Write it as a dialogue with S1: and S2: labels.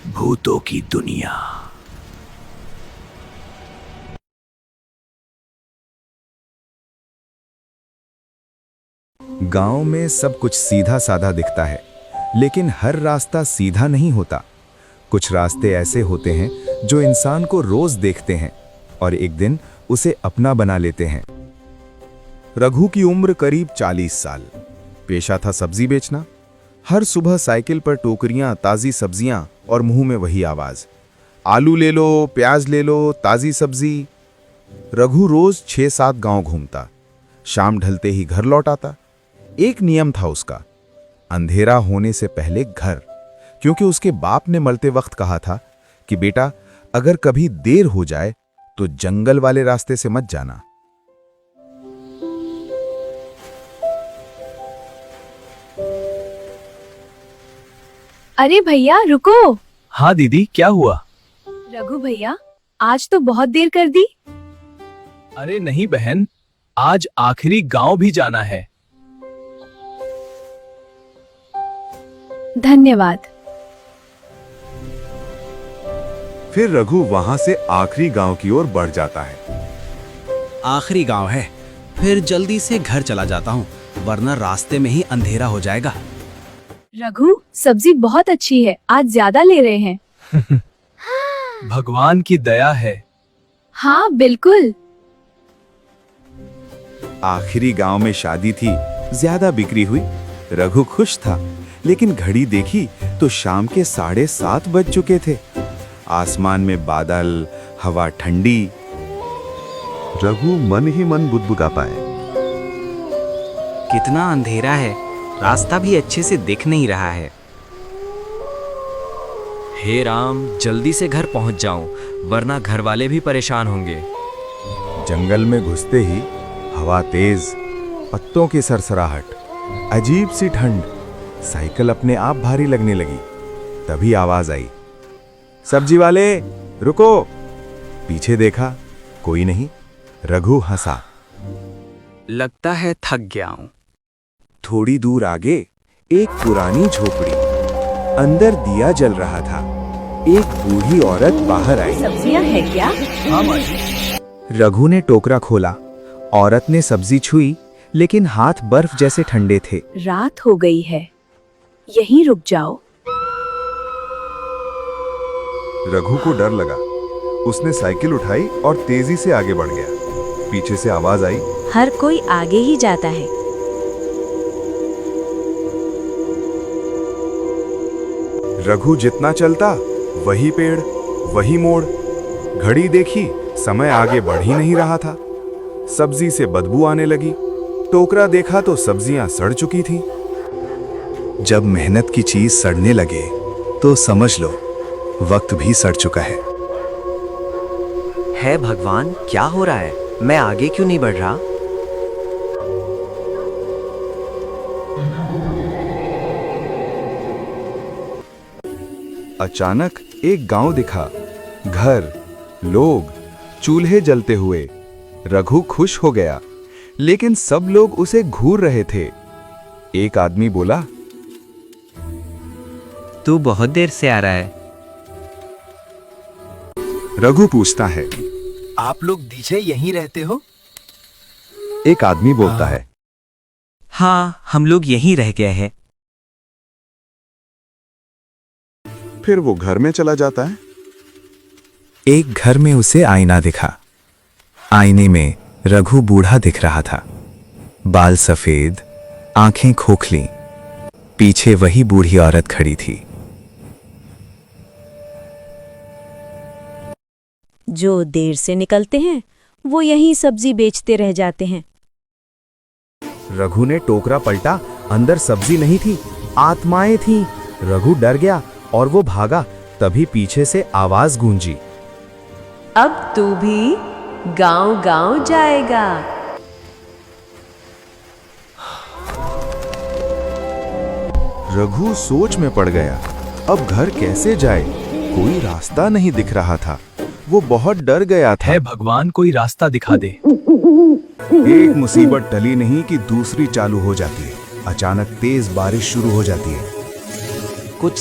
S1: भूतों की दुनिया।
S2: गांव में सब कुछ सीधा साधा दिखता है, लेकिन हर रास्ता सीधा नहीं होता। कुछ रास्ते ऐसे होते हैं जो इंसान को रोज देखते हैं और एक दिन उसे अपना बना लेते हैं। रघु की उम्र करीब 40 साल। पेशा था सब्जी बेचना। हर सुबह साइकिल पर टोकरियां, ताजी सब्जियां और मुंह में वही आवाज, आलू ले लो, प्याज ले लो, ताजी सब्जी। रघु रोज 6-7 गांव घूमता, शाम ढलते ही घर लौट आता। एक नियम था उसका, अंधेरा होने से पहले घर, क्योंकि उसके बाप ने मरते वक्त कहा था कि बेटा, अगर कभी देर हो जाए तो जंगल वाले रास्ते से मत जाना।
S3: अरे भैया रुको।
S1: हाँ दीदी, क्या हुआ?
S3: रघु भैया, आज तो बहुत देर कर दी।
S1: अरे नहीं बहन, आज आखिरी गांव भी जाना है।
S3: धन्यवाद।
S2: फिर रघु वहां से आखिरी गांव की ओर बढ़ जाता है।
S4: आखिरी गांव है, फिर जल्दी से घर चला जाता हूँ, वरना रास्ते में ही अंधेरा हो जाएगा।
S3: रघु, सब्जी बहुत अच्छी है, आज ज्यादा ले रहे हैं।
S1: भगवान की दया है।
S3: हाँ बिल्कुल।
S2: आखिरी गांव में शादी थी, ज्यादा बिक्री हुई। रघु खुश था, लेकिन घड़ी देखी तो शाम के 7:30 बज चुके थे। आसमान में बादल, हवा ठंडी। रघु मन ही मन बुदबुदा पाए,
S5: कितना अंधेरा है, रास्ता भी अच्छे से दिख नहीं रहा है। हे राम, जल्दी से घर पहुंच जाऊं, वरना घर वाले भी परेशान होंगे।
S2: जंगल में घुसते ही हवा तेज, पत्तों की सरसराहट, अजीब सी ठंड। साइकिल अपने आप भारी लगने लगी। तभी आवाज आई, सब्जी वाले रुको। पीछे देखा, कोई नहीं। रघु हंसा,
S5: लगता है थक गया हूं।
S2: थोड़ी दूर आगे एक पुरानी झोपड़ी, अंदर दिया जल रहा था। एक बूढ़ी औरत बाहर आई।
S3: सब्जियां है क्या?
S1: हाँ माँ जी।
S2: रघु ने टोकरा खोला। औरत ने सब्जी छुई, लेकिन हाथ बर्फ जैसे ठंडे थे।
S3: रात हो गई है, यहीं रुक जाओ।
S2: रघु को डर लगा। उसने साइकिल उठाई और तेजी से आगे बढ़ गया। पीछे से आवाज आई,
S6: हर कोई आगे ही जाता है।
S2: रघु जितना चलता, वही पेड़, वही मोड़। घड़ी देखी, समय आगे बढ़ ही नहीं रहा था। सब्जी से बदबू आने लगी। टोकरा देखा तो सब्जियां सड़ चुकी थीं। जब मेहनत की चीज सड़ने लगे तो समझ लो वक्त भी सड़ चुका है।
S5: हे भगवान, क्या हो रहा है? मैं आगे क्यों नहीं बढ़ रहा?
S2: अचानक एक गांव दिखा। घर, लोग, चूल्हे जलते हुए। रघु खुश हो गया, लेकिन सब लोग उसे घूर रहे थे। एक आदमी बोला,
S5: तू बहुत देर से आ रहा है।
S2: रघु पूछता है,
S1: आप लोग डीजे यहीं रहते हो?
S2: एक आदमी बोलता है,
S5: हाँ, हम लोग यहीं रह गए हैं।
S2: फिर वो घर में चला जाता है। एक घर में उसे आईना दिखा। आईने में रघु बूढ़ा दिख रहा था। बाल सफेद, आंखें खोखली। पीछे वही बूढ़ी औरत खड़ी थी।
S6: जो देर से निकलते हैं वो यहीं सब्जी बेचते रह जाते हैं।
S2: रघु ने टोकरा पलटा, अंदर सब्जी नहीं थी, आत्माएं थीं। रघु डर गया और वो भागा। तभी पीछे से आवाज गूंजी,
S7: अब तू भी गांव-गांव जाएगा।
S2: रघु सोच में पड़ गया। अब घर कैसे जाए? कोई रास्ता नहीं दिख रहा था। वो बहुत डर गया था।
S1: हे भगवान, कोई रास्ता दिखा दे।
S2: एक मुसीबत टली नहीं कि दूसरी चालू हो जाती है। अचानक तेज बारिश शुरू हो जाती है।
S5: कुछ